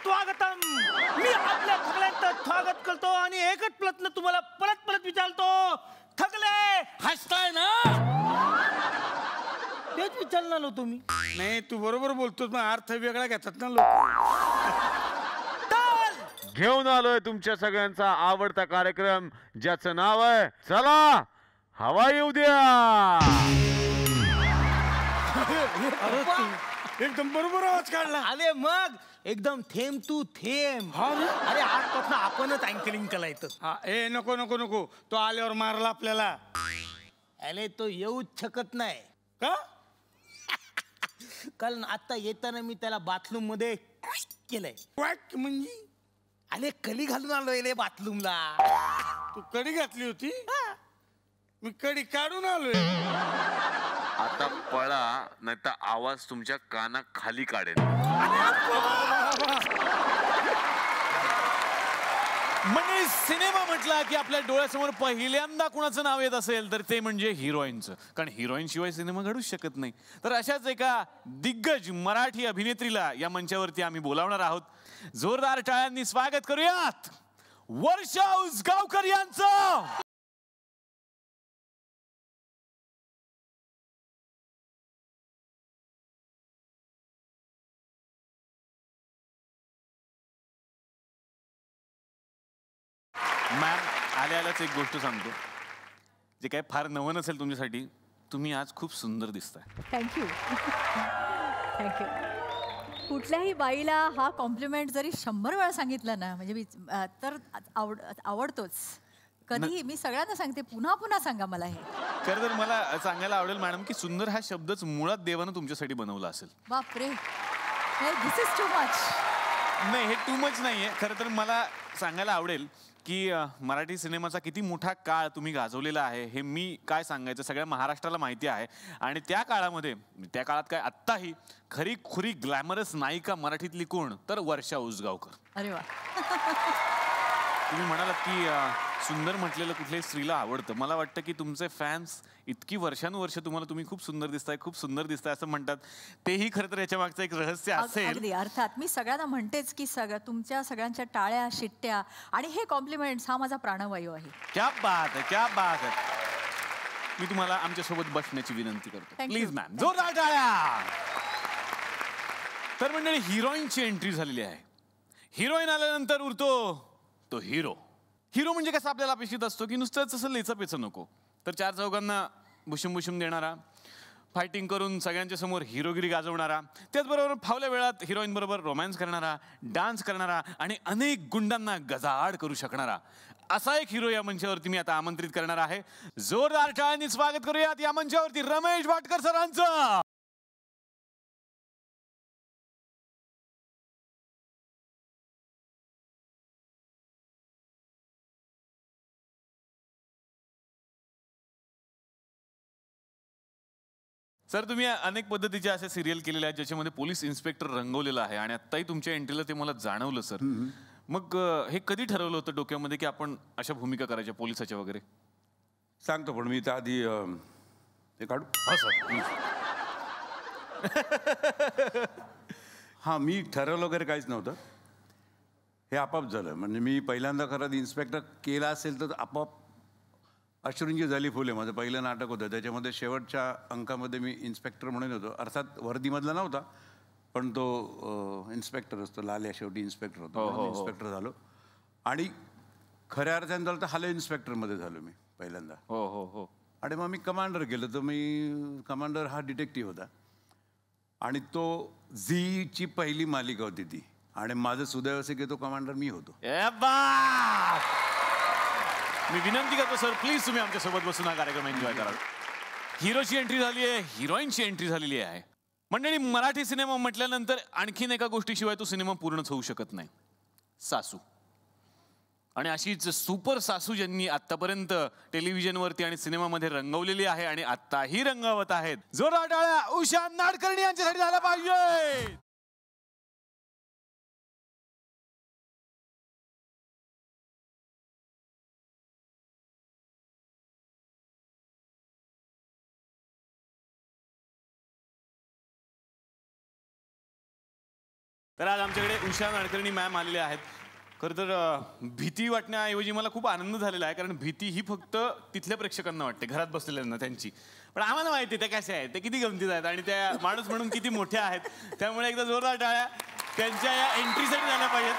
स्वागतम. मी आपल्या सगळ्यांचं स्वागत करतो आणि एकच प्रश्न तुम्हाला परत परत विचारतो. थकले हसताय ना? तेच विचारणार हो तुम्ही. नाही तू बरोबर बोलतोस पण अर्थ वेगळा घेतात ना लोक. घेऊन आलोय तुमच्या सगळ्यांचा आवडता कार्यक्रम ज्याचं नाव आहे चला हवा येऊ द्या. एकदम बरोबर आवाज काढला. अरे मग एकदम थेंब तू थेंब. अरे आजपासून आपणच अँकरिंग करायचं. हा ए नको नको नको तो आल्यावर मारला आपल्याला. अरे तो येऊच शकत नाही का? कारण आता येताना मी त्याला बाथरूम मध्ये केलंय. क्वॅक म्हणजे अरे कली घालून आलोय रे बाथरूमला. तू कडी घातली होती? मी कडी काढून आलोय. आता पळा नाही तर आवाज तुमच्या काना खाली काढेल. म्हणजे सिनेमा म्हटला की आपल्या डोळ्यासमोर पहिल्यांदा कुणाचं नाव येत असेल तर ते म्हणजे हिरोईनचं. कारण हिरोईन शिवाय सिनेमा घडूच शकत नाही. तर अशाच एका दिग्गज मराठी अभिनेत्रीला या मंचावरती आम्ही बोलावणार आहोत. जोरदार टाळ्यांनी स्वागत करूयात वर्षा उसगावकर यांचं. मॅम आल्या आल्याच एक गोष्ट सांगतो जे काय फार नवं नसेल तुमच्यासाठी. तुम्ही आज खूप सुंदर दिसताय. Thank you thank you. कुठल्याही बाईला हा कॉम्प्लिमेंट जरी 100 वेळा सांगितलं ना म्हणजे मी तर आवडतोच. कधीही मी सगळ्यांना सांगते पुन्हा पुन्हा सांगा मला हे. खरं तर मला सांगायला आवडेल मॅडम की सुंदर हा शब्दच मुळात देवानं तुमच्यासाठी बनवला असेल. बापरे दिस इज टू मच. नाही हे टू मच नाही आहे. खरं तर मला सांगायला आवडेल की मराठी सिनेमाचा किती मोठा काळ तुम्ही गाजवलेला आहे हे मी काय सांगायचं सगळ्या महाराष्ट्राला माहिती आहे. आणि त्या काळामध्ये त्या काळात काय आत्ताही खरी खुरी ग्लॅमरस नायिका मराठीतली कोण तर वर्षा उसगावकर. अरे वा. तुम्ही म्हणालात की सुंदर म्हटलेलं कुठल्याही स्त्रीला आवडतं. मला वाटतं की तुमचे फॅन्स इतकी वर्षानुवर्ष तुम्हाला तुम्ही खूप सुंदर दिसताय खूप सुंदर दिसताय असं म्हणतात. तेही खरं तर याच्या मागचं एक रहस्य असेल. अगदी अर्थात मी सगळ्यांना म्हणतेच की तुमच्या सगळ्यांच्या टाळ्या शिट्ट्या आणि हे कॉम्प्लिमेंट्स हा माझा प्राणवायू आहे. क्या बात आहे क्या बात आहे. मी तुम्हाला आमच्यासोबत बसण्याची विनंती करतो प्लीज मॅम. जोरदार टाळ्या. तर मंडळी हिरोईनची एंट्री झालेली आहे. हिरोईन आल्यानंतर उरतो तो हिरो. हिरो म्हणजे कसं आपल्याला अपेक्षित असतो की नुसतंच असं लेचापेचं नको तर चार चौघांना भुशुम भुशुम देणारा फायटिंग करून सगळ्यांच्या समोर हिरोगिरी गाजवणारा त्याचबरोबर फावल्या वेळात हिरोईन बरोबर रोमॅन्स करणारा डान्स करणारा आणि अनेक गुंडांना गजाआड करू शकणारा असा एक हिरो या मंचावरती मी आता आमंत्रित करणार आहे. जोरदार टाळ्यांनी स्वागत करूयात या मंचावरती रमेश भाटकर सरांचं. सर तुम्ही अनेक पद्धतीचे असे सिरियल केलेले आहेत ज्याच्यामध्ये पोलीस इन्स्पेक्टर रंगवलेला आहे आणि आत्ताही तुमच्या एंट्रीला ते मला जाणवलं सर. मग हे कधी ठरवलं होतं डोक्यामध्ये की आपण अशा भूमिका करायच्या पोलिसाच्या वगैरे? सांगतो पण मी त्याआधी ते काढू. हा सर. हां मी ठरवलं वगैरे काहीच नव्हतं. हे आपोआप झालं. म्हणजे मी पहिल्यांदा खरं इन्स्पेक्टर केला असेल तर आपोआप अश्रूंची झाली फुले माझं पहिलं नाटक होतं. त्याच्यामध्ये शेवटच्या अंकामध्ये मी इन्स्पेक्टर म्हणून होतो. अर्थात वर्दीमधला नव्हता पण तो इन्स्पेक्टर असतो लाल्या शेवटी इन्स्पेक्टर होतो. इन्स्पेक्टर झालो आणि खऱ्या अर्थाने झालं तर हालो इन्स्पेक्टरमध्ये झालो मी पहिल्यांदा. हो हो हो. आणि मग मी कमांडर गेलो. तर मी कमांडर हा डिटेक्टिव्ह होता आणि तो झीची पहिली मालिका होती ती आणि माझं सुदैव असे की तो कमांडर मी होतो. मी विनंती करतो सर प्लीज तुम्ही आमच्यासोबत बसून हा कार्यक्रम एन्जॉय करा. हिरोची एंट्री झाली आहे हिरोईनची एंट्री झालेली आहे. मंडळी मराठी सिनेमा म्हटल्यानंतर आणखीन एका गोष्टीशिवाय तो सिनेमा पूर्णच होऊ शकत नाही. सासू. आणि अशीच सुपर सासू ज्यांनी आतापर्यंत टेलिव्हिजनवरती आणि सिनेमामध्ये रंगवलेली आहे आणि आत्ताही रंगवत आहेत. जोरदार टाळ्या उषा नाडकर्णी यांच्यासाठी झाला पाहिजे. तर आज आमच्याकडे उषा नाडकर्णी मॅम आलेले आहेत. खरं तर भीती वाटण्याऐवजी मला खूप आनंद झालेला आहे, कारण भीती ही फक्त तिथल्या प्रेक्षकांना वाटते, घरात बसलेल्यांना त्यांची. पण आम्हाला माहिती आहे त्या कशा आहेत, ते किती गमतीत आहेत आणि त्या माणूस म्हणून किती मोठ्या आहेत. त्यामुळे एकदा जोरदार टाळ्या त्यांच्या या एंट्रीसाठी झाल्या पाहिजेत,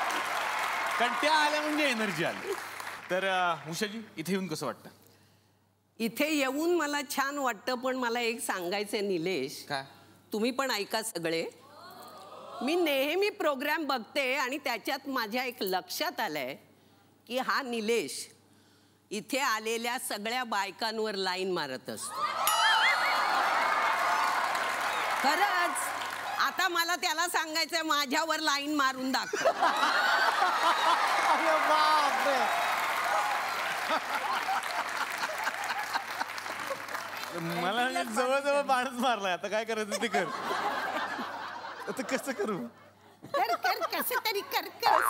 कारण त्या आल्या म्हणजे एनर्जी आली. तर उषाजी, इथे येऊन कसं वाटतं? इथे येऊन मला छान वाटतं, पण मला एक सांगायचंय निलेश. काय? तुम्ही पण ऐका सगळे. मी नेहमी प्रोग्राम बघते आणि त्याच्यात माझ्या एक लक्षात आलंय की हा निलेश इथे आलेल्या सगळ्या बायकांवर लाईन मारत असतो. खरंच. आता मला त्याला सांगायचंय माझ्यावर लाईन मारून दाखव. मला जवळजवळ बाणच मारलाय, आता काय करायचं ते कर. आता कसं करू? कर कर कसं तरी कर कर.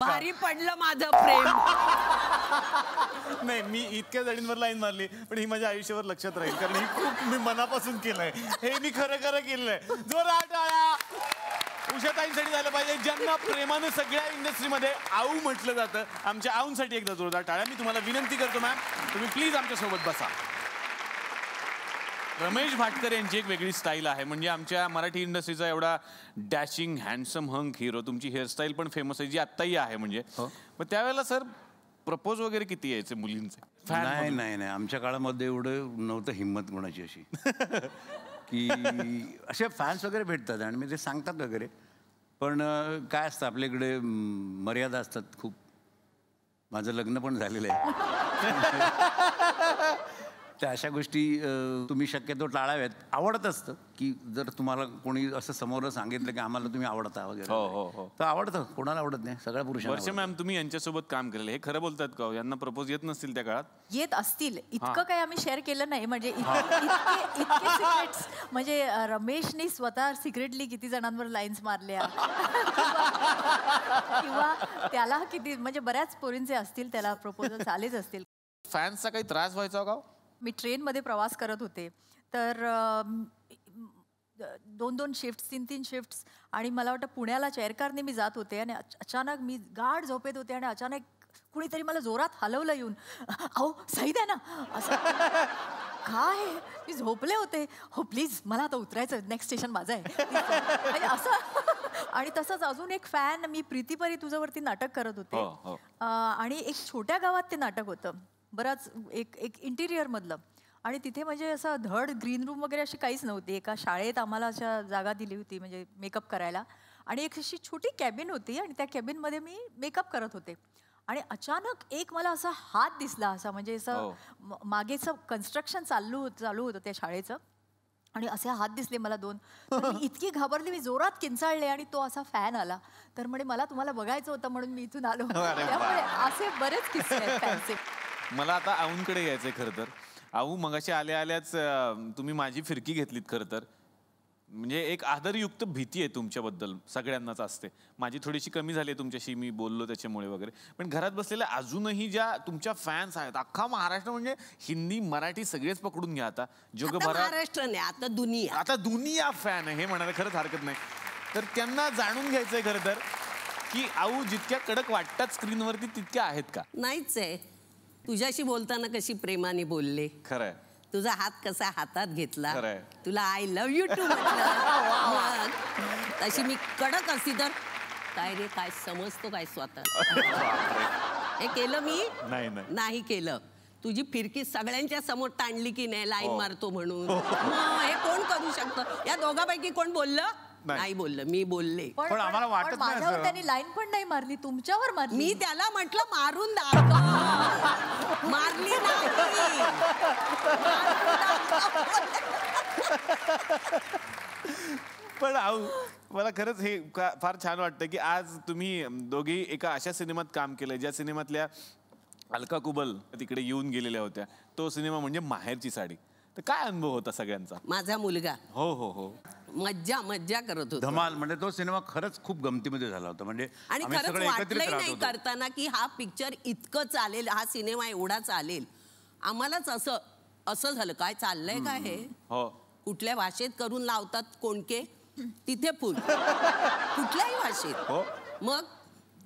भारी पडलं माझं प्रेम. नाही, मी इतक्या जणींवर लाईन मारली, पण ही माझ्या आयुष्यावर लक्षात राहील, कारण ही खूप मी मनापासून केलंय. हे मी खरं खरं केलंय. जोरात टाळ्या उषाताईंसाठी झालं पाहिजे, ज्यांना प्रेमानं सगळ्या इंडस्ट्रीमध्ये आऊ म्हटलं जातं. आमच्या आऊंसाठी एकदा जोरदार टाळ्या. मी तुम्हाला विनंती करतो मॅम, तुम्ही प्लीज आमच्यासोबत बसा. रमेश भाटकर यांची एक वेगळी स्टाईल आहे, म्हणजे आमच्या मराठी इंडस्ट्रीचा एवढा डॅशिंग हँडसम हंक हिरो. तुमची हेअरस्टाईल पण फेमस आहे, जी आत्ताही आहे. म्हणजे मग त्यावेळेला सर प्रपोज वगैरे किती यायचे मुलींचे? नाही नाही नाही, आमच्या काळामध्ये एवढं नव्हतं हिंमत कोणाची अशी की असे फॅन्स वगैरे भेटतात आणि मी ते सांगतात वगैरे. पण काय असतं आपल्याकडे मर्यादा असतात खूप. माझं लग्न पण झालेलं आहे. त्या अशा गोष्टी तुम्ही शक्यतो टाळाव्यात. आवडत असतं की जर तुम्हाला कोणी असं समोर सांगितलं की आम्हाला तुम्ही आवडता वगैरे, तर आवडतं. कोणाला आवडत नाही? सगळ्या पुरुषांना. वर्षा मॅम, तुम्ही यांच्यासोबत काम केलेलं, हे खरं बोलतात का? यांना प्रपोज येत नसतील त्या काळात? येत असतील. इतकं काही आम्ही शेअर केलं नाही, म्हणजे इतके सिक्रेट्स. म्हणजे रमेशनी स्वतः सिक्रेटली किती जणांवर लाईन्स मारल्या किंवा त्याला किती, म्हणजे बऱ्याच पोरींचे असतील त्याला प्रपोजल्स आलेच असतील. फॅन्सचा काही त्रास व्हायचा का? मी ट्रेनमध्ये प्रवास करत होते, तर 2-2 शिफ्ट्स 3-3 शिफ्ट्स, आणि मला वाटतं पुण्याला चेअरकारने मी जात होते आणि अचानक मी गाढ झोपेत होते आणि अचानक कुणीतरी मला जोरात हलवलं येऊन, अहो सही द्या ना असं. काय? मी झोपले होते. हो प्लीज, मला आता उतरायचं, नेक्स्ट स्टेशन माझं आहे म्हणजे असं. आणि तसंच अजून एक फॅन, मी प्रीतीपरी तुझ्यावरती नाटक करत होते आणि एक छोट्या गावात ते नाटक होतं, बराच एक इंटिरियरमधलं. आणि तिथे म्हणजे असं धड ग्रीन रूम वगैरे अशी काहीच नव्हती. एका शाळेत आम्हाला अशा जागा दिली होती म्हणजे मेकअप करायला, आणि एक अशी छोटी कॅबिन होती आणि त्या कॅबिनमध्ये मी मेकअप करत होते. आणि अचानक एक मला असा हात दिसला, असा म्हणजे असं मागेचं कन्स्ट्रक्शन चालू होतं त्या शाळेचं, आणि असे हात दिसले मला 2. तर मी इतकी घाबरली, मी जोरात किंचाळले आणि तो असा फॅन आला. तर म्हणे मला तुम्हाला बघायचं होतं म्हणून मी इथून आलो. त्यामुळे असे बरेच किस्से आहेत फॅनचे. मला आता आऊंकडे यायचंय. खरं तर आऊ, मगाशी आल्याच तुम्ही माझी फिरकी घेतलीत. खरं तर म्हणजे एक आदरयुक्त भीती आहे तुमच्याबद्दल, सगळ्यांनाच असते. माझी थोडीशी कमी झाली आहे तुमच्याशी, मी बोललो त्याच्यामुळे वगैरे. पण घरात बसलेल्या अजूनही ज्या तुमच्या फॅन्स आहेत, अख्खा महाराष्ट्र, म्हणजे हिंदी मराठी सगळेच पकडून घ्या आता जगभरात. महाराष्ट्र नाही, आता दुनिया फॅन आहे, हे म्हणायला खरंच हरकत नाही. तर त्यांना जाणून घ्यायचंय खरं तर की आऊ जितक्या कडक वाटतात स्क्रीनवरती तितक्या आहेत का? नाहीच आहे. तुझ्याशी बोलताना कशी प्रेमाने बोलले, खरंय. तुझा हात कसा हातात घेतला, खरंय. तुला आय लव्ह यू टू म्हटलं, तशी मी कडक असती तर काय रे, काय समजतो काय स्वतः, हे केलं मी नाही केलं. तुझी फिरकी सगळ्यांच्या समोर ताणली की नाही, लाईन मारतो म्हणून. हे कोण करू शकतं? या दोघांपैकी कोण बोललं? नाही बोललं, मी बोलले. पण आम्हाला वाटत नाही माझ्यावर त्यांनी लाईन पण नाही मारली, तुमच्यावर मारली. मी त्याला म्हटलं मारून दाखव. मारली नाही. पण आऊ, मला खरंच हे फार छान वाटतं की आज तुम्ही दोघी एका अशा सिनेमात काम केलंय ज्या सिनेमातल्या अलका कुबल तिकडे येऊन गेलेल्या होत्या. तो सिनेमा म्हणजे माहेरची साडी. तर काय अनुभव होता सगळ्यांचा? माझा मुलगा हो मज्जा मज्जा करत होतो. धमाल म्हणजे तो सिनेमा खरंच खूप गमतीमध्ये झाला होता. म्हणजे आणि आम्ही खरंच सगळे एकत्रित वाटलंही राहत नाही होतो. करताना की हा पिक्चर इतकं चालेल, हा सिनेमा एवढा चालेल. आम्हालाच असं असं झालं, काय चाललंय काय हे, हो कुठल्या भाषेत करून लावतात कोणके, तिथे फुल कुठल्याही भाषेत. हो मग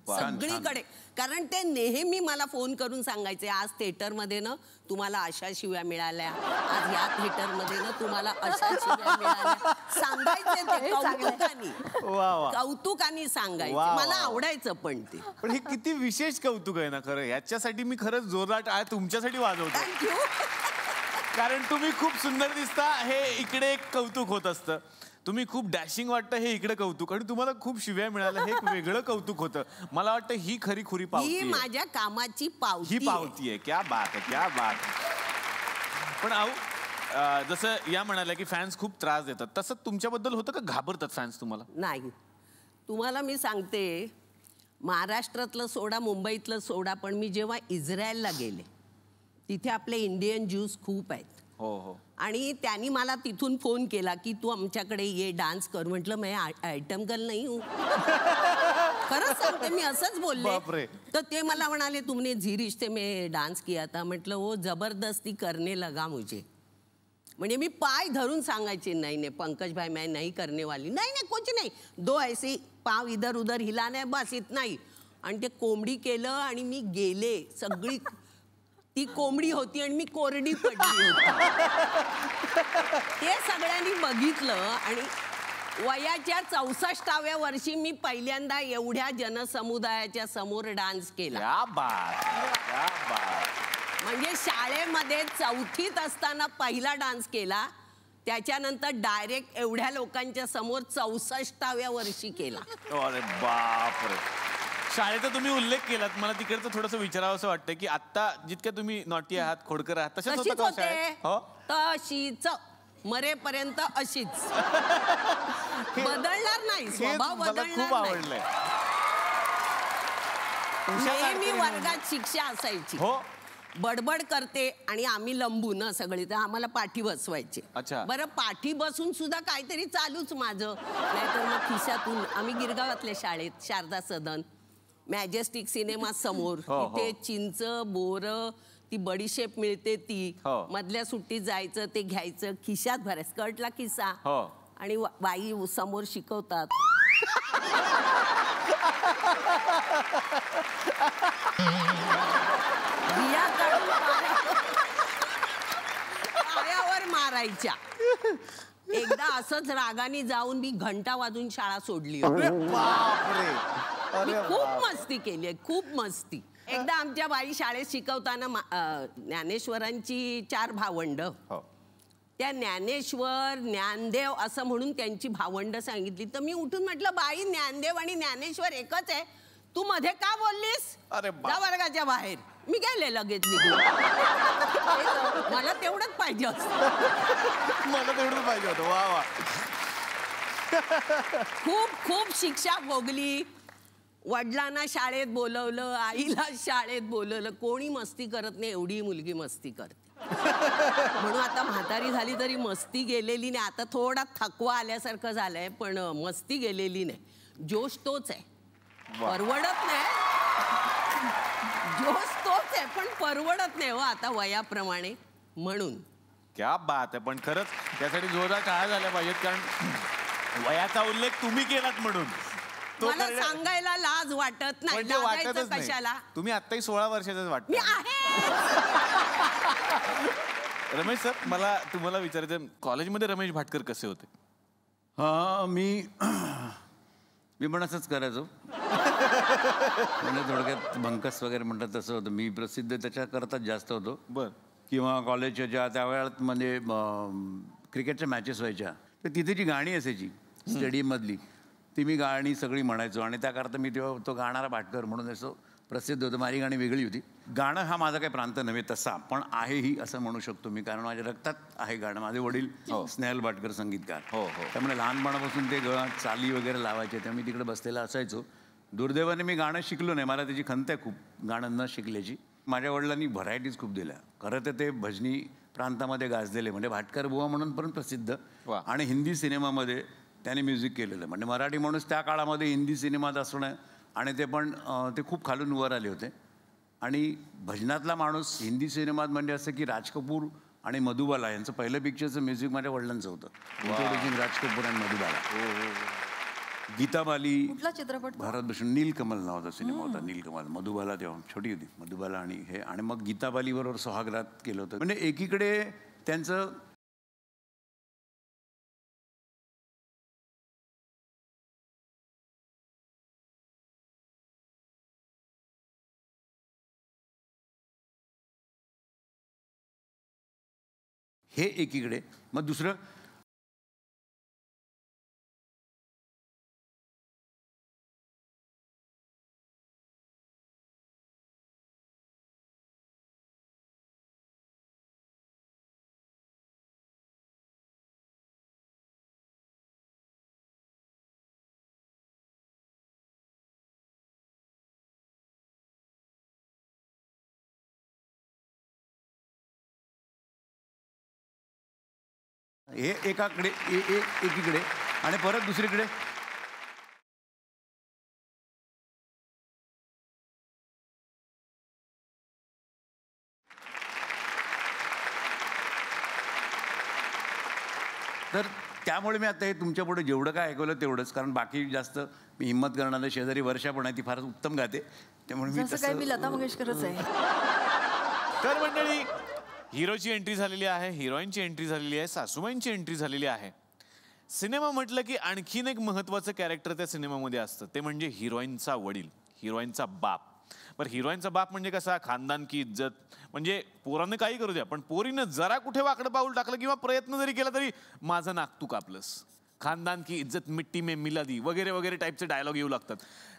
सगळीकडे, कारण ते नेहमी मला फोन करून सांगायचे, आज थिएटरमध्ये ना तुम्हाला अशा शिव्या मिळाल्या, आज या थिएटरमध्ये ना तुम्हाला अशा शिव्या मिळाल्या. सांगायचे ते कौतुकानी, वा वा. कौतुकानी सांगायचे. वा, वा, मला वा. आवडायचं पण ते. पण हे किती विशेष कौतुक आहे ना खरं. याच्यासाठी मी खरंच जोरदार टाळ्या तुमच्यासाठी वाजवतो, थँक्यू. कारण तुम्ही खूप सुंदर दिसता हे इकडे एक कौतुक होत असतं. तुम्ही खूप डॅशिंग वाटतं हे इकडे कौतुक, आणि तुम्हाला खूप शिव्या मिळाल्या हे एक वेगळं कौतुक होतं. मला वाटतं ही खरी खुरी पावती ही आहे. माझ्या कामाची पावती ही आहे. पावती आहे. क्या बात आहे, क्या बात आहे. पण आऊ जसं या म्हणाल्या की फॅन्स खूप त्रास देतात, तसं तुमच्याबद्दल होतं का? घाबरतात फॅन्स तुम्हाला? नाही, तुम्हाला मी सांगते, महाराष्ट्रातलं सोडा, मुंबईतलं सोडा, पण मी जेव्हा इस्रायलला गेले तिथे आपले इंडियन ज्यूज खूप आहेत. हो हो. आणि त्यांनी मला तिथून फोन केला की तू आमच्याकडे ये, डान्स कर. म्हटलं मैं आयटम गर्ल नाही हूँ. खरंच सांगते, मी असंच बोलले. बापरे. तर ते मला म्हणाले तुमने झी रिश्ते में डान्स किया था. म्हटलं वो जबरदस्ती करने लगा मुझे. म्हणजे मी पाय धरून सांगायचे, नाही नाही पंकज भाई मैं नहीं करने वाली, नहीं नहीं कुछ नहीं, दो ऐसे पाव इधर उधर हिलाने बस इतना ही. आणि ते कोंबडी केलं आणि मी गेले. सगळी ती कोंबडी होती आणि मी कोरडी पडली होती. ते सगळ्यांनी बघितलं. आणि वयाच्या 64व्या वर्षी मी पहिल्यांदा एवढ्या जनसमुदायाच्या समोर डान्स केला. क्या बात, क्या बात. म्हणजे शाळेमध्ये 4थीत असताना पहिला डान्स केला, त्याच्यानंतर डायरेक्ट एवढ्या लोकांच्या समोर 64व्या वर्षी केला. अरे बापरे. शाळेचा तुम्ही उल्लेख केलात, मला तिकडचं थोडंसं विचारावं असं वाटतं की आता जितक्या तुम्ही नॉटी आहात, खोडकर आहात, तशाच तशीच होता का शाळेत? होते, हो. तशीच मरेपर्यंत अशीच. बदलणार नाही, हे स्वभाव मला बदलणार खूप नाही. आवडलंय. नेहमी वर्गात शिक्षा असायची. हो. बडबड करते आणि आम्ही लंबू ना सगळे, तर आम्हाला पाठी बसवायचे. अच्छा. बरं, पाठी बसून सुद्धा काहीतरी चालूच माझं. नाहीतर मग खिशातून, आम्ही गिरगावातल्या शाळेत, शारदा सदन, मॅजेस्टिक सिनेमा समोर, हो, हो. तिथे चिंच, बोर, ती बडीशेप मिळते ती, हो. मधल्या सुट्टीत जायचं, ते घ्यायचं, खिशात भरायचं, स्कर्टला खिसा. हो. आणि बाई समोर शिकवतात. बिया काढून पायावर मारायच्या. एकदा असंच रागाने जाऊन मी घंटा वाजून शाळा सोडली होती. बापरे. मी खूप मस्ती केली आहे, खूप मस्ती. एकदा आमच्या बाई शाळेत शिकवताना ज्ञानेश्वरांची 4 भावंड, हो. त्या ज्ञानेश्वर, ज्ञानदेव असं म्हणून त्यांची भावंड सांगितली. तर मी उठून म्हटलं, बाई ज्ञानदेव आणि ज्ञानेश्वर एकच आहे, तू मध्ये का बोललीस? अरे बाप. जा वर्गाच्या बाहेर. मी गेले लगेच निघून. मला तेवढंच पाहिजे असतं. मला तेवढं पाहिजे होतं. वा वा. खूप खूप शिक्षा भोगली. वडिलांना शाळेत बोलवलं, आईला शाळेत बोलवलं. कोणी मस्ती करत नाही एवढी मुलगी मस्ती करते. म्हणून आता म्हातारी झाली तरी मस्ती गेलेली नाही. आता थोडा थकवा आल्यासारखं झालंय, पण मस्ती गेलेली नाही. जोश तोच आहे, परवडत नाही. जोश तोच आहे, पण परवडत नाही हो आता वयाप्रमाणे. म्हणून क्या बात आहे. पण खरंच त्यासाठी जोरदार टाळ्या झाल्या पाहिजेत, कारण वयाचा उल्लेख तुम्ही केलात म्हणून तो मला करण्या- सांगायला लाज वाटत नाही. म्हणजे लाजायचं वाटतच कशाला? नाही. तुम्ही आत्ताही 16 वर्षाचेच वाटत. मी आहे. रमेश सर, मला तुम्हाला विचारायचं, कॉलेजमध्ये रमेश भाटकर कसे होते? हा, मी पण असंच करायचो. म्हणजे थोडक्यात भंकस वगैरे म्हणतात तसं होतं. मी प्रसिद्ध त्याच्याकरताच जास्त होतो. बर. किंवा कॉलेजच्या त्यावेळात म्हणजे क्रिकेटच्या मॅचेस व्हायच्या, तर तिथे जी गाणी असायची स्टेडियममधली, ती मी गाणी सगळी म्हणायचो. आणि त्याकरता मी तेव्हा तो गाणारा भाटकर म्हणून असं प्रसिद्ध होतं. माझी गाणी वेगळी होती. गाणं हा माझा काही प्रांत नव्हे तसा, पण आहेही असं म्हणू शकतो मी, कारण माझ्या रक्तात आहे गाणं. माझे वडील स्नेहल भाटकर संगीतकार. हो, हो. त्यामुळे लहानपणापासून ते चाली वगैरे लावायचे, त्यामुळे मी तिकडे बसलेला असायचो. दुर्दैवाने मी गाणं शिकलो नाही. मला त्याची खंत आहे खूप गाणं न शिकल्याची. माझ्या वडिलांनी व्हरायटीज खूप दिल्या. खरं तर ते भजनी प्रांतामध्ये गाजलेले, म्हणजे भाटकर बुवा म्हणून पण प्रसिद्ध. वा. आणि हिंदी सिनेमामध्ये त्याने म्युझिक केलेलं, म्हणजे मराठी माणूस त्या काळामध्ये हिंदी सिनेमात असणं, आणि ते पण ते खूप खालून वर आले होते. आणि भजनातला माणूस हिंदी सिनेमात म्हणजे असं की राज कपूर आणि मधुबाला यांचं पहिलं पिक्चरचं म्युझिक माझ्या वडिलांचं होतं. इंट्रोड्युसिंग राज कपूर आणि मधुबाला. गीता बाली, कुठला चित्रपट तो? भारतभूषण, नीलकमल नावाचा सिनेमा होता. नीलकमल, मधुबाला तेव्हा छोटी होती, मधुबाला आणि हे, आणि मग गीता बाली बरोबर सोहागरात केलं होतं. म्हणजे एकीकडे त्यांचं हे एकीकडे, मग दुसरं हे एकाकडे एकीकडे, आणि परत दुसरीकडे तर त्यामुळे मी आता हे तुमच्या पुढे जेवढं काय ऐकवलं तेवढंच, कारण बाकी जास्त मी हिंमत करणारे शेजारी वर्षा पण आहे, ती फारच उत्तम गाते, त्यामुळे मी जसं काय मी लता मंगेशकरच आहे. तर मंडळी, हिरोची एंट्री झालेली आहे, हिरोईनची एंट्री झालेली आहे, सासूबाईंची एंट्री झालेली आहे. सिनेमा म्हटलं की आणखीन एक महत्त्वाचं कॅरेक्टर त्या सिनेमामध्ये असतं, ते म्हणजे हिरोईनचा वडील, हिरोईनचा बाप. बरं, हिरोईनचा बाप म्हणजे कसा, खानदान की इज्जत, म्हणजे पोरानं काही करू द्या, पण पोरीनं जरा कुठे वाकडं पाऊल टाकलं किंवा प्रयत्न जरी केला तरी माझं नाक तू कापलंस, खानदान की इज्जत मिट्टी में मिला दी, वगैरे वगैरे टाईपचे डायलॉग येऊ लागतात.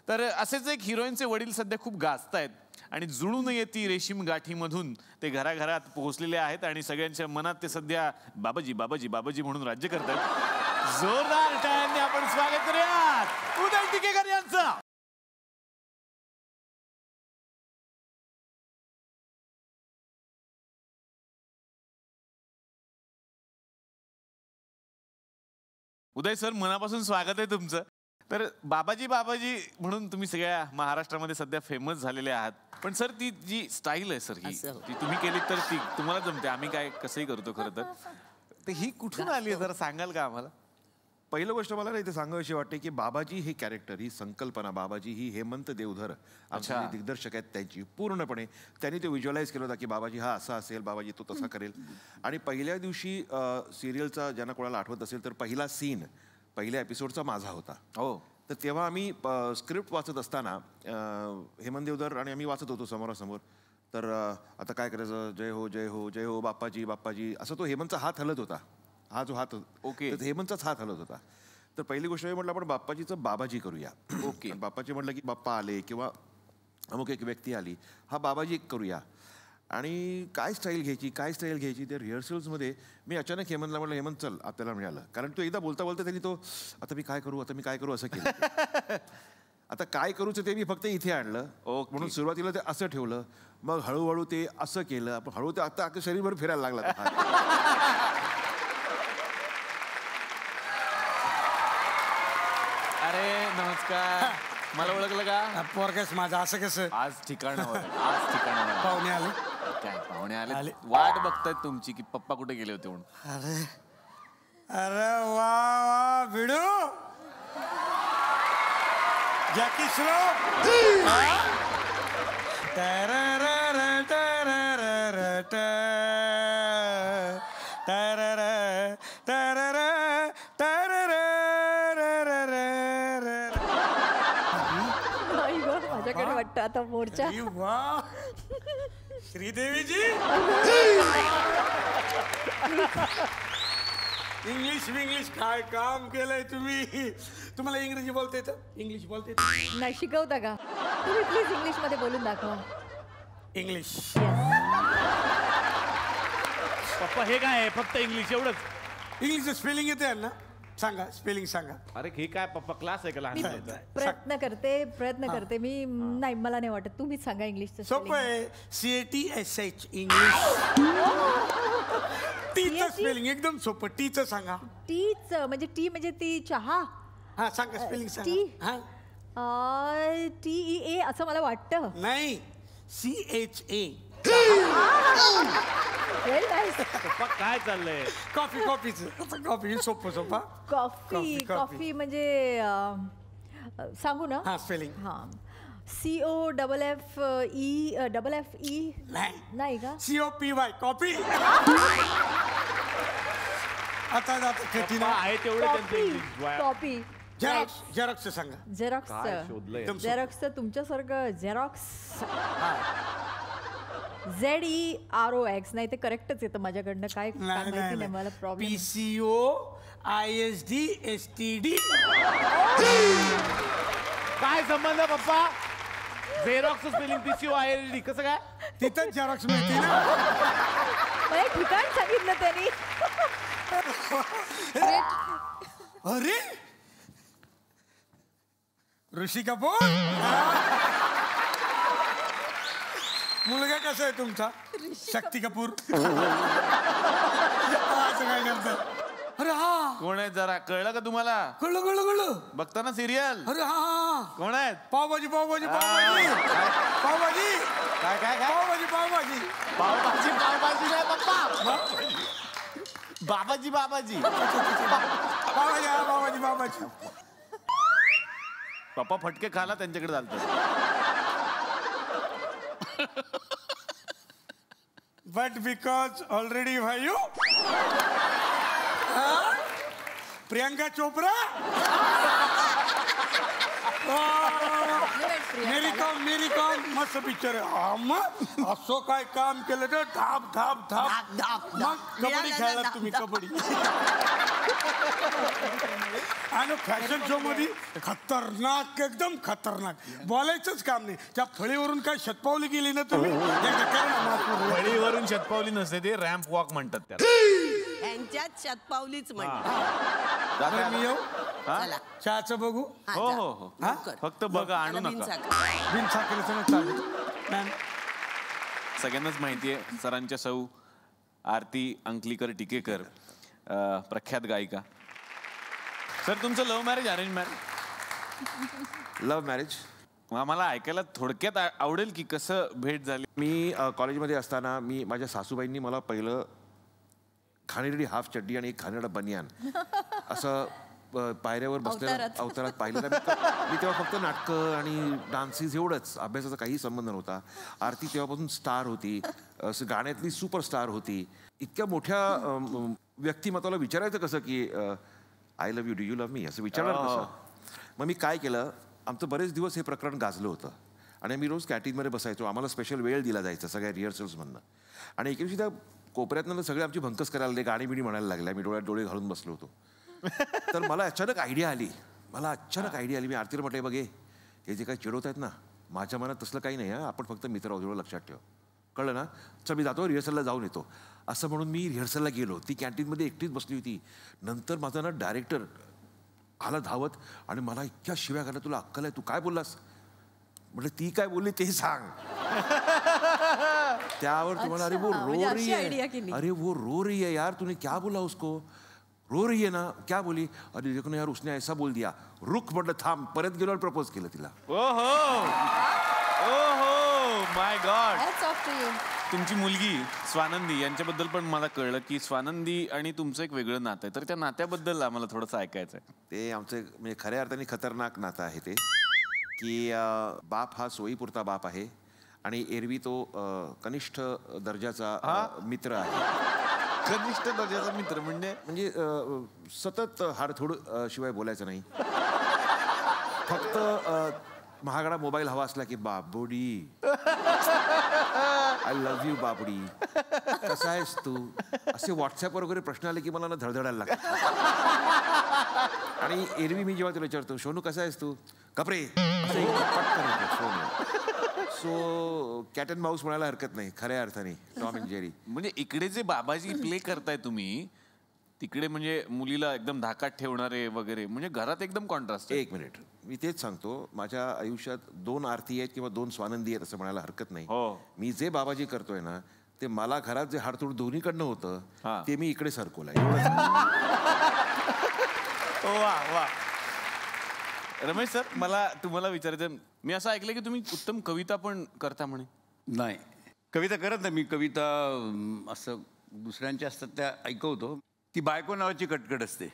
तर असेच एक हिरोईनचे वडील सध्या खूप गाजतायत, आणि जुळून येती रेशीम गाठीमधून ते घराघरात पोहोचलेले आहेत, आणि सगळ्यांच्या मनात ते सध्या बाबाजी बाबाजी बाबाजी म्हणून राज्य करतात. जोरदार टाळ्यांनी आपण स्वागत करूयात उदय टिकेकर यांचं. उदय सर, मनापासून स्वागत आहे तुमचं. तर बाबाजी बाबाजी म्हणून तुम्ही सगळ्या महाराष्ट्रामध्ये सध्या फेमस झालेले आहात, पण सर ती जी स्टाईल आहे सर, ही जी तुम्ही केली तर ती तुम्हाला जमते, आम्ही काय कसंही करतो खरं तर ही कुठून आली आहे जरा सांगाल का आम्हाला? पहिलं गोष्ट मला ना इथे सांगावीशी वाटते की बाबाजी हे कॅरेक्टर, ही संकल्पना, बाबाजी ही हेमंत देवधर आमचे जे दिग्दर्शक आहेत त्यांची पूर्णपणे त्यांनी ते व्हिज्युअलाइज केलं होतं की बाबाजी हा असा असेल, बाबाजी तो तसा करेल. आणि पहिल्या दिवशी सिरियलचा ज्यांना कोणाला आठवत असेल तर पहिला सीन पहिल्या एपिसोडचा माझा होता. हो. तर तेव्हा आम्ही स्क्रिप्ट वाचत असताना हेमंत देवधर आणि आम्ही वाचत होतो समोरासमोर. तर आता काय करायचं, जय हो जय हो जय हो बाप्पाजी बाप्पाजी, असं तो हेमंतचा हात हलत होता. हा जो हात, ओके, तर हेमंतचाच हात हलत होता. तर पहिली गोष्ट हे म्हटलं आपण बाप्पाजीचं बाबाजी करूया. ओके, बाप्पाजी म्हटलं की बाप्पा आले किंवा अमुक एक व्यक्ती आली, हा बाबाजी करूया. आणि काय स्टाईल घ्यायची त्या रिहर्सल्समध्ये मी अचानक हेमंतला म्हटलं, हेमंत चल आपल्याला मिळालं, कारण तो एकदा बोलता बोलता त्यांनी तो आता मी काय करू असं केलं. आता काय करूचं ते मी फक्त इथे आणलं, म्हणून सुरुवातीला ते असं ठेवलं, मग हळूहळू ते असं केलं, आपण हळू ते आता अख्खं शरीरभर फिरायला लागला. अरे नमस्कार, मला ओळखलं का? पोरगस माझा असं कसं? आज ठिकाणावर पाहुणे आले. काय पाहुणे आले? वाट बघतायत तुमची की पप्पा कुठे गेले होते म्हणून. अरे अरे वा वा भिडू, जॅकी श्रॉफ. माझ्याकडे वाटतं आता मोर्चा. वा, श्रीदेवीजी. इंग्लिश काय काम केलंय तुम्ही. तुम्हाला इंग्रजी बोलता येतं? इंग्लिश बोलता येतं? नाही, शिकवता का तुम्ही? प्लीज इंग्लिश मध्ये बोलून दाखवा. इंग्लिश. पप्पा हे काय आहे, फक्त इंग्लिश एवढंच? इंग्लिशचं स्पेलिंग येते ना? सांगा स्पेलिंग सांगा. अरे हे काय पप्पा क्लास आहे का लहान प्रयत्न करते मी नाही मला नाही वाटत तुम्हीच सांगा इंग्लिशचं सोपं आहे. CATSH English. टीचं स्पेलिंग एकदम सोपं. टीचं सांगा. टीच म्हणजे टी म्हणजे ती चहा. हा सांगा स्पेलिंग टी सांगा. हा TEA असं मला वाटतं. नाही CHA. Very nice. पप्पा काय चाललंय कॉफीचं कॉफी सोपा. कॉफी म्हणजे सांगू ना. हा स्पेलिंग. हा COFFE नाही का. COPY coffee. आता कठीण आहे तेवढं त्यांचं इंग्लिश कॉपी. झेरॉक्स सांगा. झेरॉक्स तुमच्यासारखं झेरॉक्स. ZEROX नाही ते करेक्टच येतं माझ्याकडनं. काय माहिती नाही मला प्रॉब्लेम. PCOISDSTD. काय संबंध पप्पा. झेरॉक्स स्पेलिंग PCOISD कसं काय. तिथंच झेरॉक्स मिळते ना. मला ठिकाण सांगितलं त्यांनी. अरे ऋषी कपूर. मुलगा कसा आहे तुमचा. शक्ती कपूर. असं काय करतं. अरे हा कोण आहे जरा कळलं का तुम्हाला. कळलं बघता सिरियल. अरे हा कोण आहेत. पावभाजी काय काय काय पावभाजी पावभाजी नाही पप्पा. बाबाजी पप्पा फटके खाला त्यांच्याकडे चालतं. बट बिकॉज ऑलरेडी भाई प्रियंका चोप्रा. मेरी कॉम मस्त पिक्चर आहे. असं काय काम केलं तर धाप मग कबड्डी खेळला तुम्ही. कबड्डी आणि फॅशन शो मध्ये खतरनाक एकदम खतरनाक. बोलायचंच काम नाही. त्या फळीवरून काय शतपावली गेली ना तुम्ही. फळीवरून शतपावली नसते ते रॅम्प वॉक म्हणतात त्याला. यांच्यात शतपावलीच म्हणतात. मी येऊ चला चहाचं बघू. हो फक्त बघा आणू नका. बिन साखरेचं चालेल. सगळ्यांनाच माहितीये सरांच्या सौ आरती अंकलीकर टिकेकर प्रख्यात गायिका. सर तुमचं love marriage arrange marriage. Love marriage. मला ऐकायला थोडक्यात आवडेल की कसं भेट झाली. मी कॉलेजमध्ये असताना माझ्या सासूबाईंनी मला पहिलं घाणेरडी हाफ चड्डी आणि एक घाणेरडा बनियान असं पायऱ्यावर बसलेलं अवतारात पाहिलेलं. मी तेव्हा फक्त नाटकं आणि डान्सेस एवढंच. अभ्यासाचा काही संबंध नव्हता. आरती तेव्हापासून स्टार होती. गाण्यातली सुपरस्टार होती. इतक्या मोठ्या व्यक्तिमत्वाला विचारायचं कसं की I love you do you love me असं विचारणार कसं. मग मी काय केलं. आमचं बरेच दिवस हे प्रकरण गाजलं होतं आणि मी रोज कॅटीनमध्ये बसायचो. आम्हाला स्पेशल वेळ दिला जायचा सगळ्या रिहर्सल्समधनं. आणि एके दिवशी त्या कोपऱ्यातनं सगळे आमची भंकस करायला लागले. गाणी बिणी म्हणायला लागल्या. मी डोळ्यात डोळे घालून बसलो होतो. तर मला अचानक आयडिया आली. मी आरतीला म्हटलं बघे हे जे काही चिडवत आहेत ना माझ्या मनात तसलं काही नाही. आपण फक्त मित्र आहोत एवढं लक्षात ठेव. कळलं ना. चल मी जातो रिहर्सलला जाऊन येतो. असं म्हणून मी रिहर्सलला गेलो. ती कॅन्टीनमध्ये एकटीच बसली होती. नंतर माझा ना डायरेक्टर आला धावत आणि मला इतक्या शिव्या घाला. तुला अक्कल आहे. तू काय बोललास. म्हटलं ती काय बोलली ते सांग. त्यावर तुम्हाला अरे वो रो रही है. अरे वो रो रही है यार. तूने क्या बोला उसको. रो रही है ना. क्या बोली. अरे देखो ना यार उसने ऐसा बोल दिया. रुक म्हटलं थांब. परत गेलो आणि प्रपोज केलं तिला. ओहो माय गॉड. तुमची मुलगी स्वानंदी यांच्याबद्दल पण मला कळलं की स्वानंदी आणि तुमचं एक वेगळं नातं आहे. तर त्या नात्याबद्दल आम्हाला थोडंसं ऐकायचं आहे. ते आमचं म्हणजे खऱ्या अर्थाने खतरनाक नातं आहे ते की बाप हा सोयीपुरता बाप आहे आणि एरवी तो कनिष्ठ दर्जाचा मित्र आहे. कनिष्ठ दर्जाचा मित्र म्हणजे सतत हाडथोड शिवाय बोलायचं नाही. फक्त महागडा मोबाईल हवा असला की बाबुडी आय लव्ह यू बाबुडी कसा आहेस तू असे व्हॉट्सअपवर वगैरे प्रश्न आले की मला ना धडधडायला लागतात. आणि एरवी मी जेव्हा तुला विचारतो सोनू कसा आहेस तू कपरे असं एक पटकन येतं Sonu. So cat and Mouse म्हणायला हरकत नाही खऱ्या अर्थाने टॉम अँड जेरी. म्हणजे इकडे जे बाबाजी प्ले करताय तुम्ही तिकडे म्हणजे मुलीला एकदम धाकात ठेवणारे वगैरे, म्हणजे घरात एकदम कॉन्ट्रास्ट. एक मिनिट, मी तेच सांगतो, माझ्या आयुष्यात 2 आरती आहेत किंवा 2 स्वानंदी आहेत असं म्हणायला हरकत नाही. मी जे बाबाजी करतोय ना, ते मला घरात जे हाडतूड दोन्हीकडनं होतं ते मी इकडे सरकवलंय. वा वा. रमेश सर, मला तुम्हाला विचारायचं, मी असं ऐकलं की तुम्ही उत्तम कविता पण करता म्हणे. नाही, कविता करत नाही मी. कविता असं दुसऱ्यांच्या असतात त्या ऐकवतो. ती बायको नावाची कटकट असते,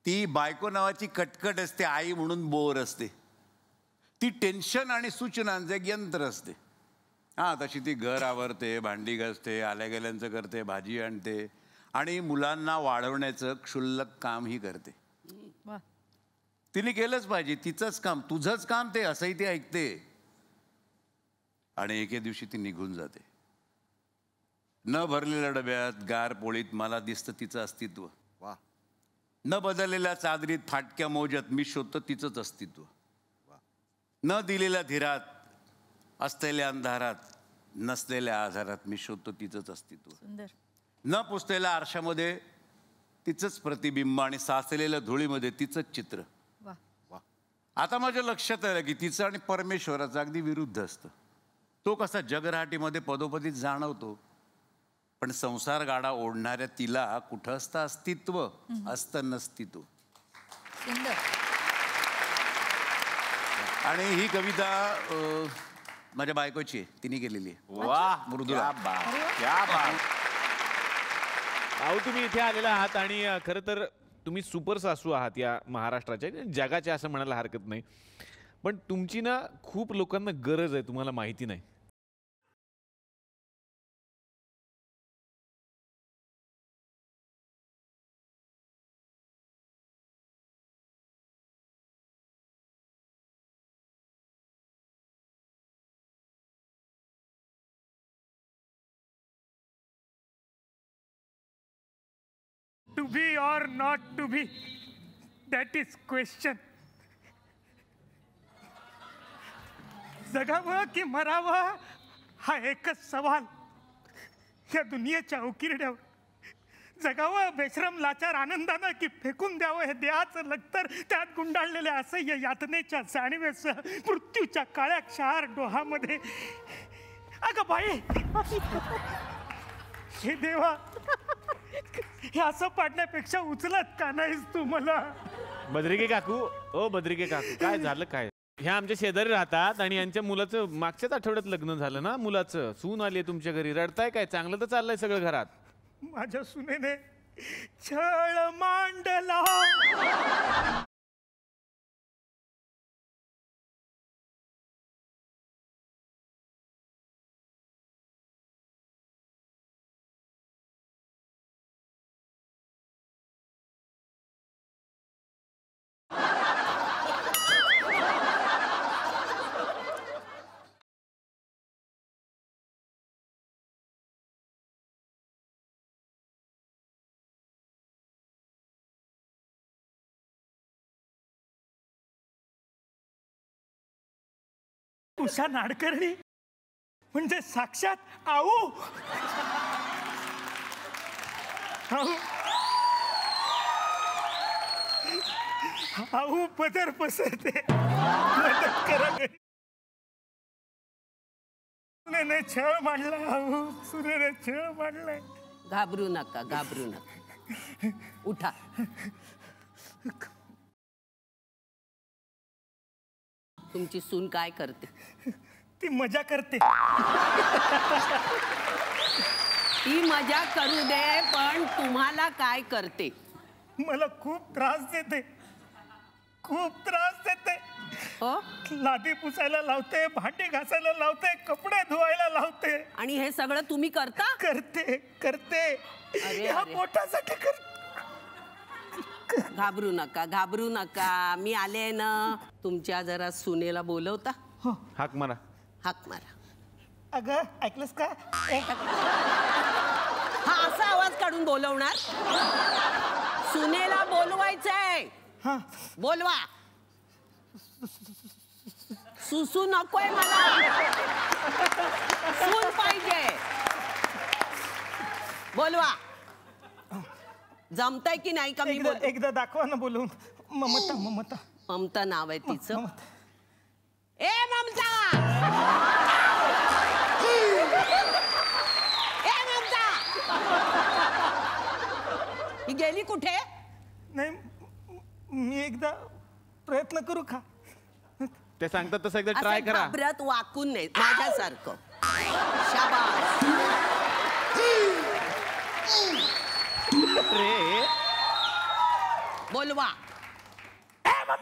ती बायको नावाची कटकट असते. आई म्हणून बोर असते ती. टेन्शन आणि सूचनांचं एक यंत्र असते. हां, तशी ती घर आवरते, भांडी घासते, आल्या गेल्यांचं करते, भाजी आणते आणि मुलांना वाढवण्याचं क्षुल्लक कामही करते. तिने केलंच पाहिजे, तिचंच काम, तुझंच काम ते, असंही ती ऐकते. आणि एके दिवशी ती निघून जाते. न भरलेल्या डब्यात, गार पोळीत मला दिसतं तिचं अस्तित्व. वा. न बदललेल्या चादरीत, फाटक्या मोज्यात मी शोधतो तिचंच अस्तित्व. न दिलेल्या धीरात, असलेल्या अंधारात, नसलेल्या आधारात मी शोधतो तिचंच अस्तित्व. न पुसलेल्या आरशामध्ये तिचंच प्रतिबिंब आणि साचलेल्या धुळीमध्ये तिचंच चित्र. आता माझ्या लक्षात आलं की तिचं आणि परमेश्वराचं अगदी विरुद्ध असतं. तो कसा जगराटीमध्ये पदोपदी जाणवतो, पण संसार गाडा ओढणाऱ्या तिला कुठं असतं अस्तित्व, असतं नस्तित्व. आणि ही कविता माझ्या बायकोची आहे, तिने केलेली आहे. वा, मृदुला. अहो, तुम्ही इथे आलेला आहात आणि खरं तर तुम्ही सुपर सासू आहात या महाराष्ट्राच्या, जगाच्या, असं म्हणायला हरकत नाही. पण तुमची ना खूप लोकांना गरज आहे, तुम्हाला माहिती नाही. To be or not to be, that is question. जगावं की मरावं हा एकच सवाल या दुनियेच्या उकिरड्यावर. जगावं बेशरम लाचार आनंदानं की फेकून द्यावं हे देहाचं लक्तर, त्यात गुंडाळलेल्या असह्य यातनेच्या जाणीवेसह मृत्यूच्या काळ्या क्षार डोहामध्ये. अगं बाई, हे देवा, हे असं पाडण्यापेक्षा उचलत का नाहीस तू मला? बद्रिके काकू, ओ बद्रिके काकू, काय झालं काय? ह्या आमच्या शेजारी राहतात आणि यांच्या मुलाचं मागच्याच आठवड्यात लग्न झालं ना मुलाचं. सून आली तुमच्या घरी, रडताय काय? चांगलं तर चाललंय सगळं घरात. माझ्या सुनेने छळ मांडला. उषा नाडकर्णी म्हणजे साक्षात आऊ. आऊ पदर पसरते, मदत करा. सुनेने छळ मांडला, आऊ सुनेने छळ मांडलाय. घाबरू नका, घाबरू नका, उठा. तुमची सून काय करते? ती मजा करते. ती मजा करू दे, पण तुम्हाला काय करते? मला खूप त्रास देते, खूप त्रास देते. हो, लादी पुसायला लावते, भांडी घासायला लावते, कपडे धुवायला लावते. आणि हे सगळं तुम्ही करता? करते करते. ह्या पोटासाठी करते. घाबरू नका, घाबरू नका, मी आले ना. तुमच्या जरा सुनेला बोलवता. हाक मारा, हाक मारा. अगं ऐकलंस का? हा असा आवाज काढून बोलवणार? सुनेला बोलवायचंय. बोलवा. सुसू नकोय मला, सून पाहिजे. बोलवा. जमताय की नाही का? मी एकदा दाखवा ना बोलून. ममता ममता ममता नाव आहे तिचं. ए ममता, ए ममता, ही गेली कुठे? नाही मी एकदा प्रयत्न करू का? ते सांगतात तसं एकदा ट्राय करा. घाबरत वाकून नाही, माझ्यासारखं. शाबास. रे बोलवा. शाबास.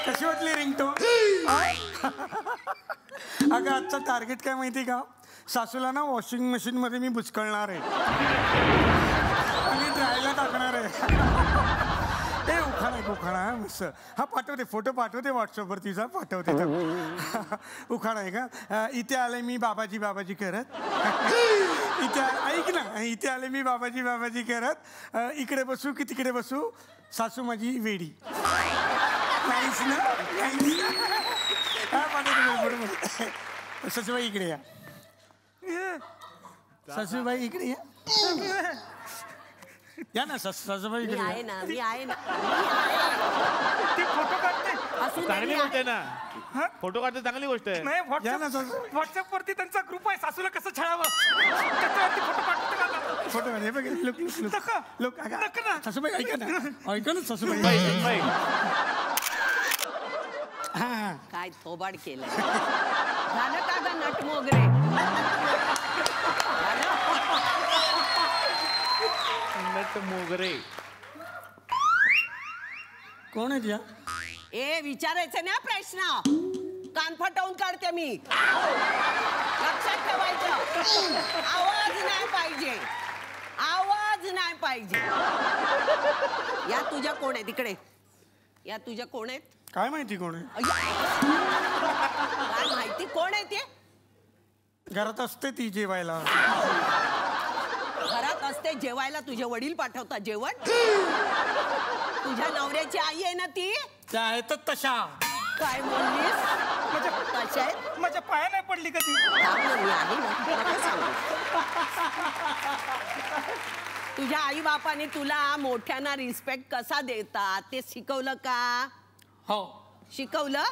कशी वाटली रिंगटोन? अगं आजचं टार्गेट काय माहिती का? सासूला ना वॉशिंग मशीन मध्ये मी बुचकळणार आहे आणि ड्रायला टाकणार आहे. ए उखाणा मस्त. हा पाठवते, फोटो पाठवते व्हॉट्सअपवर तिचा, पाठवते. उखाणा आहे का? इथे आले मी बाबाजी बाबाजी करत. इथे ऐक ना, इथे आले मी बाबाजी बाबाजी करत. इकडे बसू की तिकडे बसू, सासू माझी वेडी. नाहीच ना? हा पाठवते. सासूबाई इकडे या. सासूबाई इकडे या. या ना सासूबाई इकडे आहे ना, मी आहे ना. ती फोटो काढते. चांगली गोष्ट आहे ना, फोटो काढते, चांगली गोष्ट आहे. नाही व्हॉट्सअप वरती त्यांचा ग्रुप आहे, सासूला कसं छळावं त्याच्यावरती फोटो काढते. फोटो काढ. हे बघ, लोक ना. सासूबाई ऐका ना, ऐका ना सासूबाई. काय थोबाड केलंय. झालं का ग नट मोगरे? नट मोगरे कोण आहे त्या? ए विचारायचं ना प्रश्न, कान फटवून काढते मी. लक्षात ठेवायचं, आवाज नाही पाहिजे, आवाज नाही पाहिजे. या तुझ्या कोण आहे तिकडे? या तुझ्या कोण आहेत? काय माहिती कोण आहे? काय माहिती कोण आहे ते? घरात असते ती जेवायला. घरात असते जेवायला? तुझे वडील पाठवतात जेवण? तुझ्या नवऱ्याची आई आहे ना ती? त्या आहेत तशा. काय म्हणलीस? तशा आहेत? माझ्या पाया नाही पडली कधी. मी आहे ना, नका सांगू. तुझ्या आई बापाने तुला मोठ्यांना रिस्पेक्ट कसा देतात ते शिकवलं का? हो शिकवलं.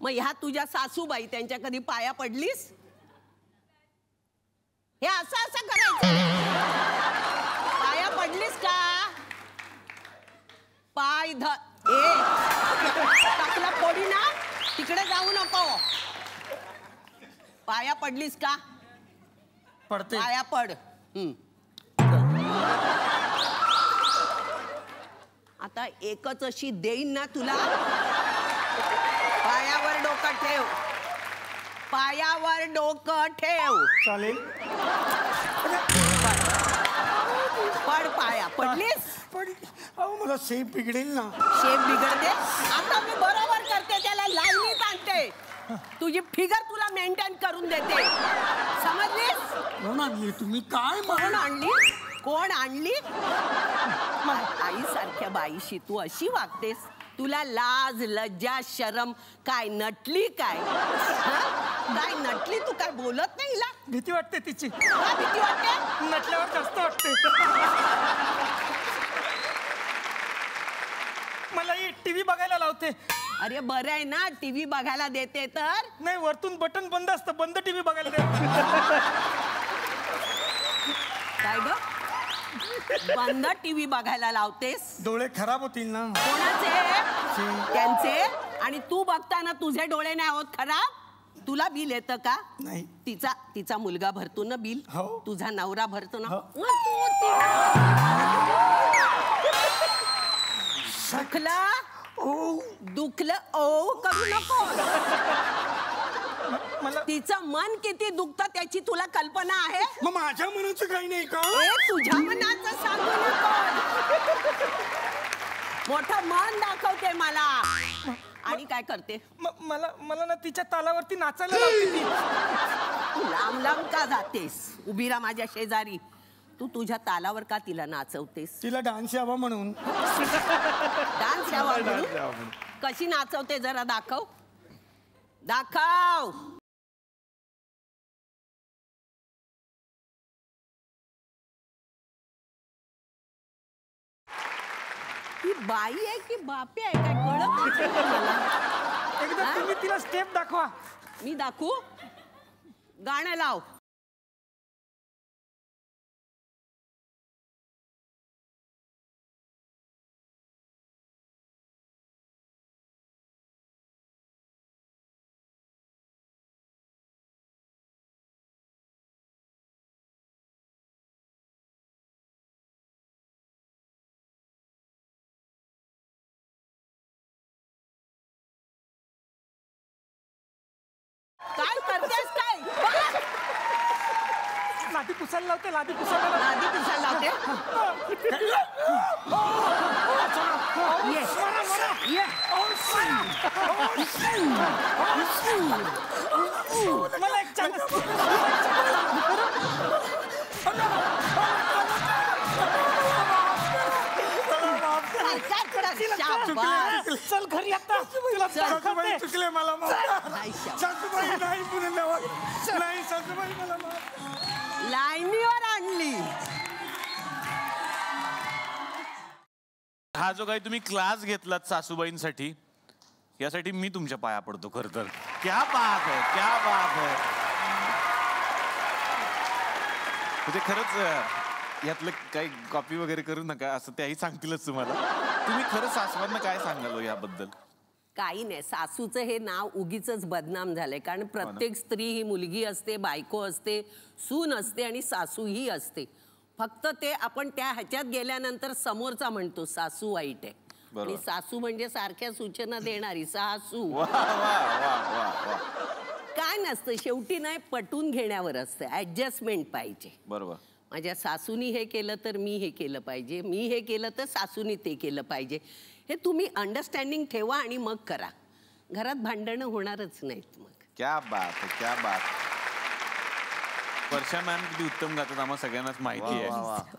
मग ह्या तुझ्या सासूबाई, त्यांच्या कधी पाया पडलीस? हे असं असं करायचं. पाया पडलीस का? पाय टाकला पोडी ना, तिकडे जाऊ नको. पाया पडलीस का? पडते. पाया पड. आता एकच अशी देईन ना तुला. पायावर डोकं ठेव, पायावर डोकं ठेव. चालेल. पड. पाया पडलीस? अहो मला शेप बिघडेल ना. शेप बिघडते? आता मी बरोबर करते, त्याला लाईनीत आणते. तुझी फिगर तुला मेंटेन करून देते, समजलीस? कोण आणली तुम्ही? काय कोण आणली? कोण आणली? आई सारख्या बाईशी तू अशी वागतेस? तुला लाज लज्जा शरम काय नटली काय? काय नटली? तू काय बोलत नाही हिला? भीती वाटते तिची. काय भीती वाटते? नटल्यावर जास्त वाटते. मला ही टीव्ही बघायला लावते. अरे बरं आहे ना, टीव्ही बघायला देते तर. नाही वरतून बटन बंद असतं, बंद टीव्ही बघायला दे. काय ग? बंद टीव्ही बघायला लावतेस? डोळे खराब होतील ना. कोणाचे? त्यांचे. आणि तू बघताना तुझे डोळे नाही होत खराब? तुला बिल येतं का? नाही. तिचा मुलगा भरतो ना बिल? हो. तुझा नवरा भरतो ना? दुखलं ओ करू नको. तिचं मन किती दुखतं त्याची तुला कल्पना आहे? मग माझ्या मनाचं काही नाही का? तुझ्या मनाचं सांगू नको. मोठं मन दाखवते मला. आणि काय करते? मला ना तिच्या तालावरती नाचायला लावते ती. तू लांब लांब का जातेस? उभी राहा माझ्या शेजारी. तू तुझ्या तालावर का तिला नाचवतेस? तिला डान्स यावा म्हणून. डान्स यावा म्हणून? कशी नाचवते जरा दाखव. दाखव. ही बाई आहे की बापे आहे काय कळत नाही मला. एकदा तुम्ही तिला स्टेप दाखवा. मी दाखवू? गाणं लाव. काय करतेस काय? लादी पुसायला लावते. लादी पुसायला लावते. मला एक चान्स. चल घरी आता. सासूबाई चुकले मला. सासूबाई नाही पुण्याला. नाही सासूबाई मला लाईनीवर आणली. हा जो काही तुम्ही क्लास घेतलात सासूबाईंसाठी, यासाठी मी तुमच्या पाया पडतो. खरं तर क्या बात आहे, क्या बात आहे. म्हणजे खरंच यातलं काही कॉपी वगैरे करू नका असं त्याही सांगतीलच तुम्हाला. तुम्ही खरं सासवांना काय सांगाल याबद्दल? काही नाही, सासूचं हे नाव उगीच बदनाम झालंय. कारण प्रत्येक स्त्री ही मुलगी असते, बायको असते, सून असते आणि सासू ही असते. फक्त ते आपण त्या ह्याच्यात गेल्यानंतर समोरचा म्हणतो सासू वाईट आहे. आणि सासू म्हणजे सारख्या सूचना देणारी सासू. काय नसतं, शेवटी नाही पटवून घेण्यावर असतं. ऍडजस्टमेंट पाहिजे. बरोबर. माझ्या सासूनी हे केलं तर मी हे केलं पाहिजे, मी हे केलं तर सासूनी ते केलं पाहिजे. हे तुम्ही अंडरस्टँडिंग ठेवा आणि मग करा. घरात भांडणं होणारच नाहीत मग. क्या बात आहे, क्या बात. वर्षा मॅम किती उत्तम गातात आम्हाला सगळ्यांनाच माहिती आहे.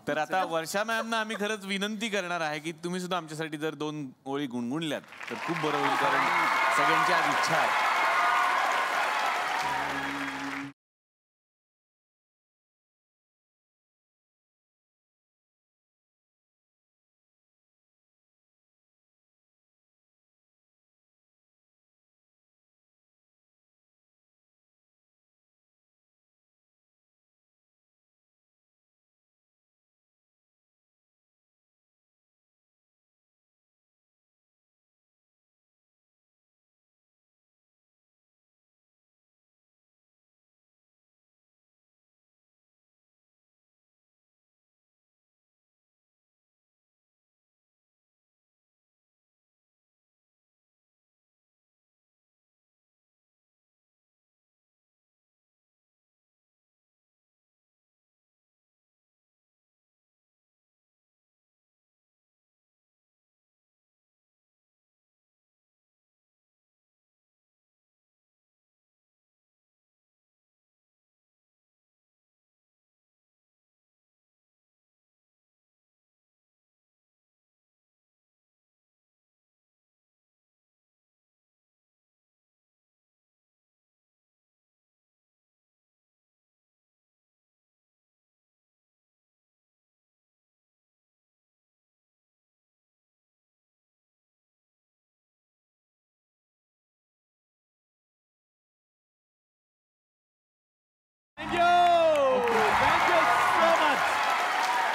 तर आता वर्षा मॅमना आम्ही खरंच विनंती करणार आहे की तुम्ही सुद्धा आमच्यासाठी जर 2 ओळी गुणगुणल्यात तर खूप बरं होईल. कारण सगळ्यांची आज इच्छा आहे.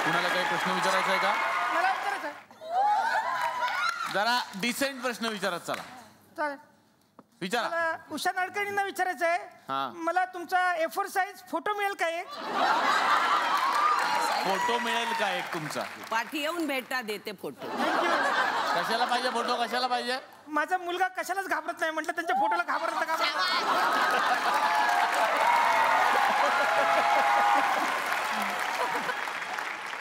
कुणाला काही प्रश्न विचारायचा आहे का? मला विचारायचं आहे. जरा डिसेंट प्रश्न विचारत चला. चालेल. विचारा. मला उषा नाडकर्णींना विचारायचं आहे. मला तुमचा A4 साईज फोटो मिळेल का एक? फोटो मिळेल का एक तुमचा? पाठी येऊन भेटा, देते फोटो. कशाला पाहिजे फोटो? कशाला पाहिजे? माझा मुलगा कशालाच घाबरत नाही. म्हटलं त्यांच्या फोटोला घाबरत का?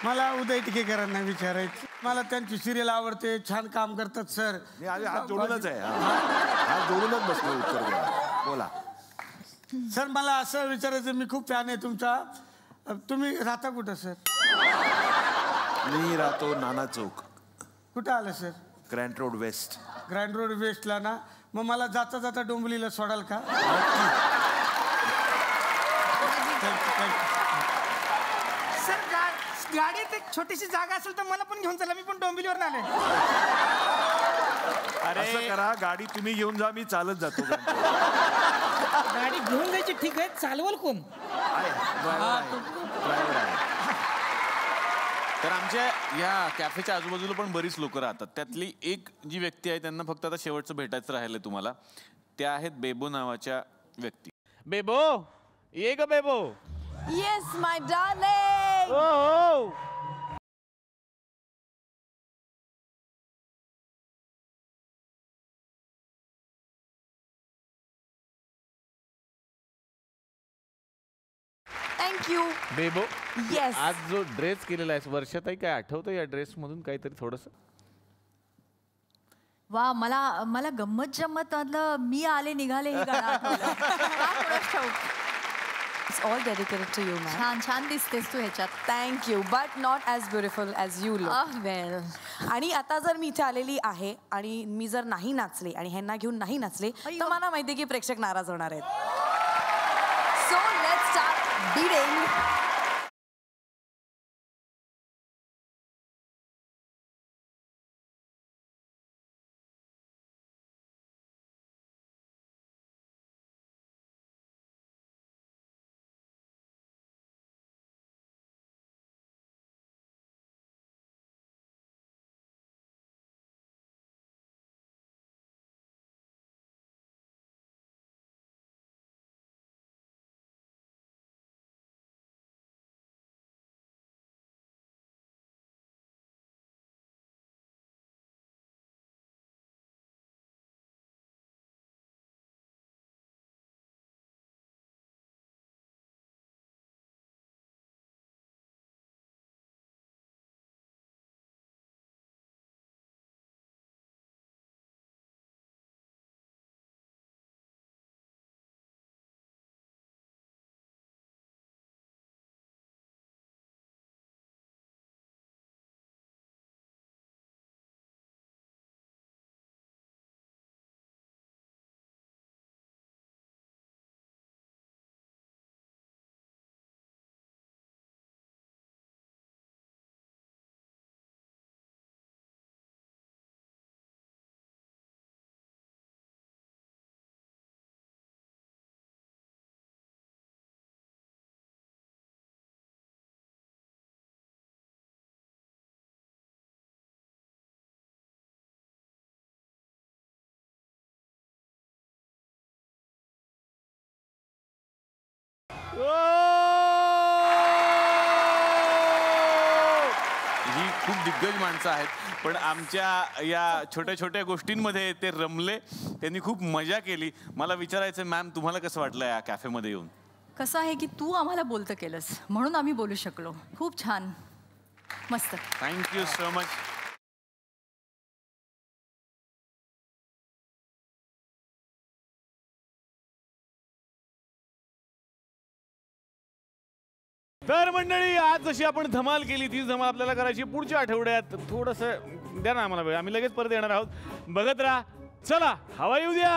मला उदय टिकेकरांना विचारायचं. मला त्यांची सिरियल आवडते, छान काम करतात सर. हात जोडूनच आहे, हात जोडूनच बसलो उत्तर द्या. बोला सर. मला असं विचारायचं, मी खूप फॅन आहे तुमचा. तुम्ही राहता कुठं सर? मी राहतो नाना चौक. कुठं आलं sir? Grant Road West. Grant Road वेस्टला ना. मग मला जाता जाता डोंबिवलीला सोडाल का? सर गाडीत एक छोटीशी जागा असेल तर मला पण घेऊन चला, मी पण डोंबिवलीवर आले. असं करा, गाडी तुम्ही घेऊन जा, मी चालत जातो. गाडी घेऊन जायची ठीक आहे, चालवल कोण? ड्रायव्हर आहे. तर आमच्या या कॅफेच्या आजूबाजूला पण बरीच लोक राहतात. त्यातली एक जी व्यक्ती आहे त्यांना फक्त आता शेवटचं भेटायचं राहिलं तुम्हाला. त्या आहेत बेबो नावाच्या व्यक्ती. बेबो, ये ग बेबो. येस माय डार्लिंग. ओ थँक्यू. बेबो, येस. आज जो ड्रेस केलेला आहे वर्षाताई, काय आठवतं या ड्रेस मधून काहीतरी थोडस? वा, मला गंमत जम्मत मधलं मी आले निघाले हे गाणं आठवलं. का कोणास ठाऊक. It's all dedicated to you, ma'am. छान छान दिसतेस तू ह्याच्यात. Thank you, but not as beautiful as you look. वेल. आणि आता जर मी इथे आलेली आहे आणि मी जर नाही नाचले आणि ह्यांना घेऊन नाही नाचले तर मला माहिती की प्रेक्षक नाराज होणार आहेत. So let's start beating. ही खूप दिग्गज माणसं आहेत, पण आमच्या या छोट्या छोट्या गोष्टींमध्ये ते रमले. त्यांनी खूप मजा केली. मला विचारायचं मॅम, तुम्हाला कसं वाटलं या कॅफेमध्ये येऊन? कसं आहे की तू आम्हाला बोलतं केलंस म्हणून आम्ही बोलू शकलो. खूप छान, मस्त. Thank you so much. तर मंडळी, आज जशी आपण धमाल केली तीच धमाल आपल्याला करायची पुढच्या आठवड्यात. थोडंसं द्या ना आम्हाला वेळ, आम्ही लगेच परत येणार आहोत. बघत राहा. चला, हवा येऊ द्या.